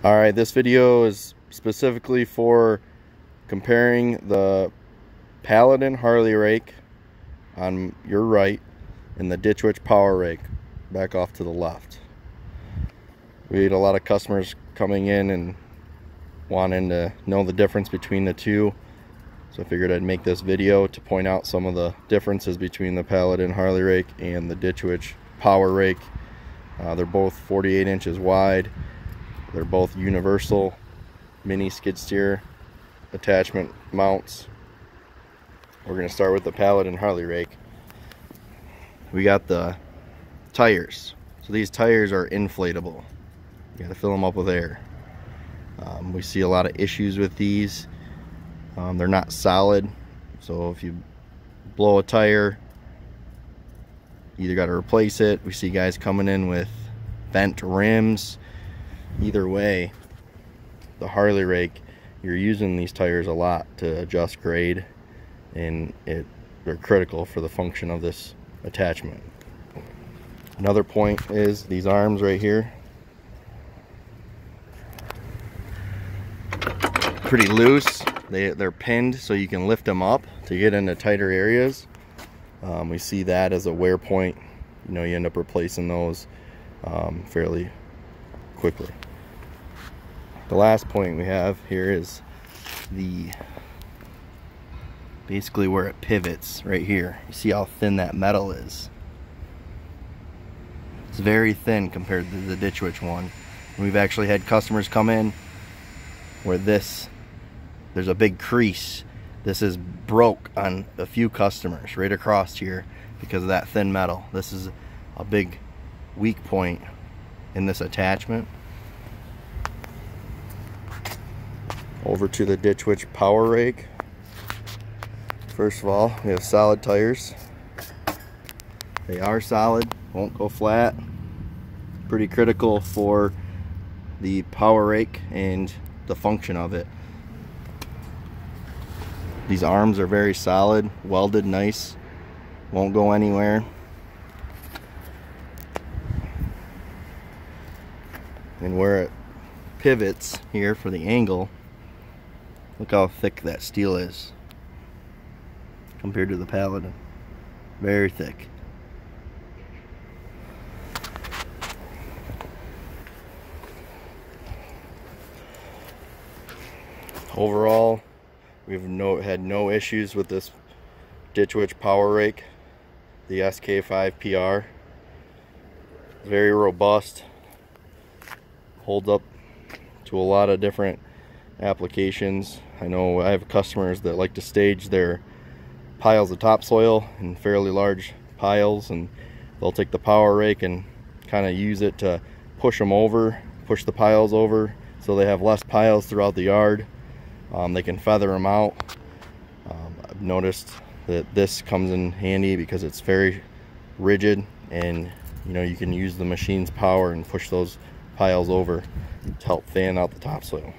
Alright, this video is specifically for comparing the Paladin Harley Rake on your right and the Ditch Witch Power Rake back off to the left. We had a lot of customers coming in and wanting to know the difference between the two, so I figured I'd make this video to point out some of the differences between the Paladin Harley Rake and the Ditch Witch Power Rake. They're both 48 inches wide. They're both universal mini skid steer attachment mounts. We're going to start with the Paladin Harley Rake. We got the tires. So these tires are inflatable. You got to fill them up with air. We see a lot of issues with these. They're not solid, so if you blow a tire, you either got to replace it. We see guys coming in with bent rims. Either way, the Harley Rake, you're using these tires a lot to adjust grade, and they're critical for the function of this attachment. Another point is these arms right here, pretty loose. They're pinned so you can lift them up to get into tighter areas. We see that as a wear point. You know, you end up replacing those fairly quickly. The last point we have here is basically where it pivots right here. You see how thin that metal is. It's very thin compared to the Ditch Witch one. We've actually had customers come in where there's a big crease. This is broke on a few customers right across here because of that thin metal. This is a big weak point in this attachment. Over to the Ditch Witch Power Rake. First of all, we have solid tires. They are solid, won't go flat. Pretty critical for the Power Rake and the function of it. These arms are very solid, welded nice, won't go anywhere. And where it pivots here for the angle, look how thick that steel is compared to the Paladin. Very thick. Overall, we've had no issues with this Ditch Witch Power Rake, the SK5 PR. Very robust, holds up to a lot of different applications. I know I have customers that like to stage their piles of topsoil in fairly large piles, and they'll take the Power Rake and kind of use it to push the piles over, so they have less piles throughout the yard. They can feather them out. I've noticed that this comes in handy because it's very rigid, and you know, you can use the machine's power and push those piles over to help fan out the topsoil.